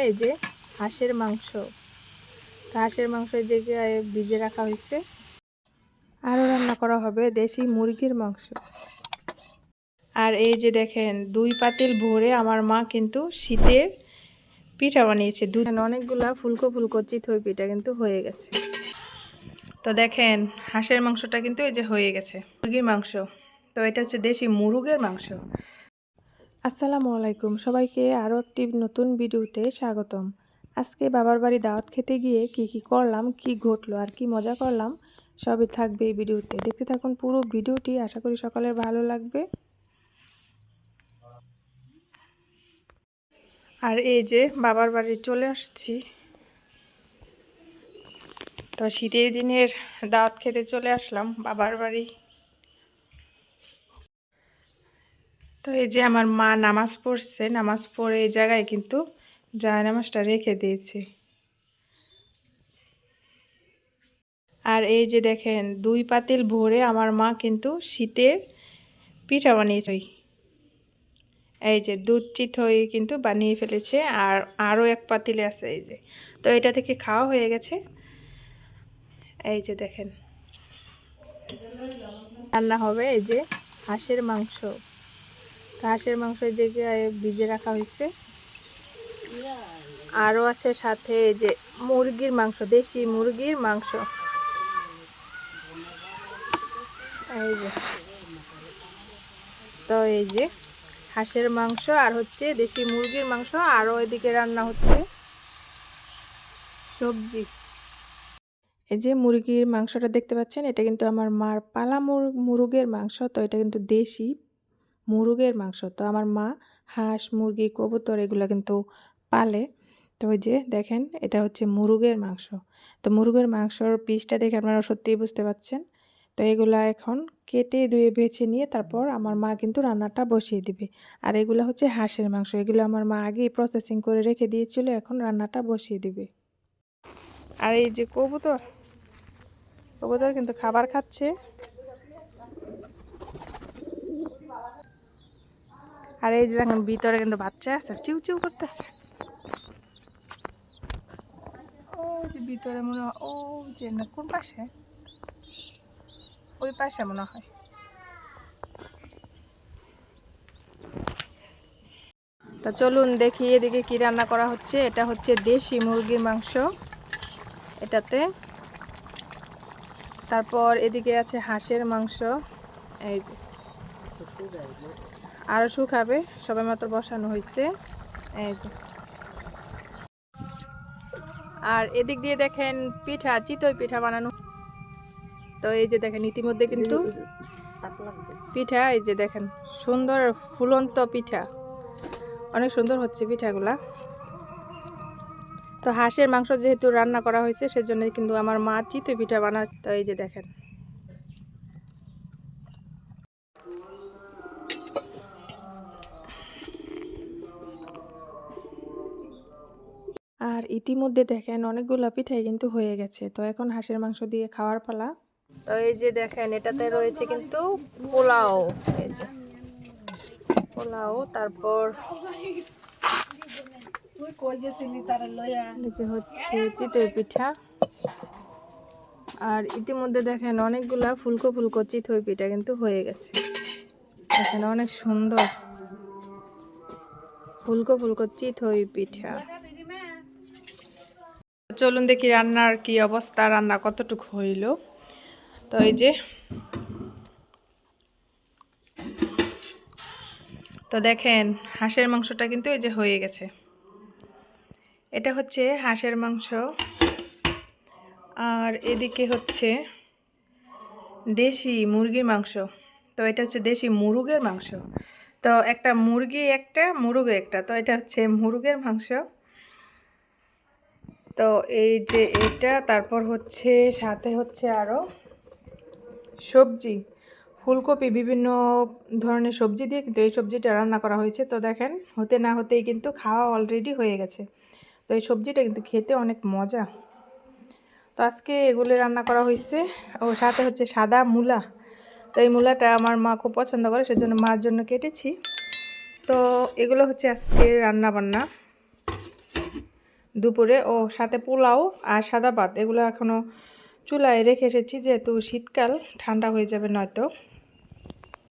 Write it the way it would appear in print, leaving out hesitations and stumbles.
এই যে হাঁসের মাংস, হাঁসের মাংস এই জায়গায় ভিজে রাখা হয়েছে। আরও রান্না করা হবে দেশি মুরগির মাংস। আর এই যে দেখেন 2 পাতিল ভরে আমার মা কিন্তু শীতের পিঠা বানিয়েছে। অনেকগুলা ফুলকো ফুলকো চিতই পিঠা কিন্তু হয়ে গেছে। তো দেখেন হাঁসের মাংসটা কিন্তু এই যে হয়ে গেছে। মুরগির মাংস, তো এটা হচ্ছে দেশি মুরগের মাংস। আসসালামু আলাইকুম, সবাইকে আরও একটি নতুন ভিডিওতে স্বাগতম। আজকে বাবার বাড়ি দাওয়াত খেতে গিয়ে কি করলাম, কি ঘটলো আর কি মজা করলাম সবই থাকবে এই ভিডিওতে। দেখতে থাকুন পুরো ভিডিওটি, আশা করি সকলের ভালো লাগবে। আর এই যে বাবার বাড়ি চলে আসছি, তো শীতের দিনের দাওয়াত খেতে চলে আসলাম বাবার বাড়ি। তো এই যে আমার মা নামাজ পড়ছে, নামাজ পড়ে এই জায়গায় কিন্তু জায়নামাজটা রেখে দিয়েছি। আর এই যে দেখেন 2 পাতিল ভরে আমার মা কিন্তু শীতের পিঠা বানিয়েছে। এই যে দুধ চিতই কিন্তু বানিয়ে ফেলেছে, আর আরও এক পাতিলে আছে এই যে। তো এটা থেকে খাওয়া হয়ে গেছে। এই যে দেখেন রান্না হবে এই যে হাঁসের মাংস। হাঁসের মাংস এই জায়গায় ভিজে রাখা হয়েছে। আরও আছে সাথে এই যে মুরগির মাংস, দেশি মুরগির মাংস। এই যে, তো এই যে হাঁসের মাংস আর হচ্ছে দেশি মুরগির মাংস, আরও এদিকে রান্না হচ্ছে সবজি। এই যে মুরগির মাংসটা দেখতে পাচ্ছেন, এটা কিন্তু আমার মার পালা মুরগের মাংস। তো এটা কিন্তু দেশি মুরগের মাংস। তো আমার মা হাঁস, মুরগি, কবুতর এগুলো কিন্তু পালে। তো ওই যে দেখেন এটা হচ্ছে মুরগের মাংস। তো মুরগের মাংসর পিসটা দেখে আপনারা সত্যিই বুঝতে পারছেন। তো এগুলা এখন কেটে ধুয়ে বেছে নিয়ে তারপর আমার মা কিন্তু রান্নাটা বসিয়ে দিবে। আর এগুলো হচ্ছে হাঁসের মাংস, এগুলো আমার মা আগেই প্রসেসিং করে রেখে দিয়েছিল, এখন রান্নাটা বসিয়ে দিবে। আর এই যে কবুতর, কবুতর কিন্তু খাবার খাচ্ছে। আর এই যে দেখেন ভিতরে কিন্তু বাচ্চা আছে, চিউ চিউ করতেছে। ও যে ভিতরে মনে হয়, ও যে না কোন পাশে, ওই পাশে মনে হয়। তো চলুন দেখি এদিকে কি রান্না করা হচ্ছে। এটা হচ্ছে দেশি মুরগির মাংস এটাতে। তারপর এদিকে আছে হাঁসের মাংস। এই যে আরও শুকাবে, সবে মাত্র বসানো হয়েছে। এই যে, আর এদিক দিয়ে দেখেন পিঠা, চিতই পিঠা বানানো। তো এই যে দেখেন ইতিমধ্যে কিন্তু পিঠা, এই যে দেখেন সুন্দর ফুলন্ত পিঠা, অনেক সুন্দর হচ্ছে পিঠাগুলা। তো হাঁসের মাংস যেহেতু রান্না করা হয়েছে সেজন্য কিন্তু আমার মা চিতই পিঠা বানায়। তো এই যে দেখেন, আর ইতিমধ্যে দেখেন অনেকগুলো পিঠাই কিন্তু হয়ে গেছে। তো এখন হাঁসের মাংস দিয়ে খাওয়ার পালা। তো এই যে দেখেন এটাতে রয়েছে কিন্তু পোলাও, এই যে পোলাও, তারপর হচ্ছে চিতই পিঠা। আর ইতিমধ্যে দেখেন অনেকগুলা ফুলকো ফুলকো চিতই পিঠা কিন্তু হয়ে গেছে। দেখেন অনেক সুন্দর ফুলকো ফুলকো চিতই পিঠা। চলুন দেখি রান্নার কি অবস্থা, রান্না কতটুকু হইল। তো এই যে, তো দেখেন হাঁসের মাংসটা কিন্তু এই যে হয়ে গেছে। এটা হচ্ছে হাঁসের মাংস, আর এদিকে হচ্ছে দেশি মুরগির মাংস। তো এটা হচ্ছে দেশি মুরগের মাংস। তো একটা মুরগি একটা, মুরগ একটা, তো এটা হচ্ছে মুরগের মাংস। তো এই যে এটা, তারপর হচ্ছে সাথে হচ্ছে আরও সবজি, ফুলকপি, বিভিন্ন ধরনের সবজি দিয়ে কিন্তু এই সবজিটা রান্না করা হয়েছে। তো দেখেন হতে না হতেই কিন্তু খাওয়া অলরেডি হয়ে গেছে। তো এই সবজিটা কিন্তু খেতে অনেক মজা। তো আজকে এগুলো রান্না করা হয়েছে। ও সাথে হচ্ছে সাদা মূলা। তো এই মূলাটা আমার মা খুব পছন্দ করে, সেজন্য মার জন্য কেটেছি। তো এগুলো হচ্ছে আজকে রান্না বান্না। দুপুরে ও সাথে পোলাও আর সাদা ভাত এগুলো এখনও চুলায় রেখে এসেছি, যেহেতু শীতকাল ঠান্ডা হয়ে যাবে নয়তো।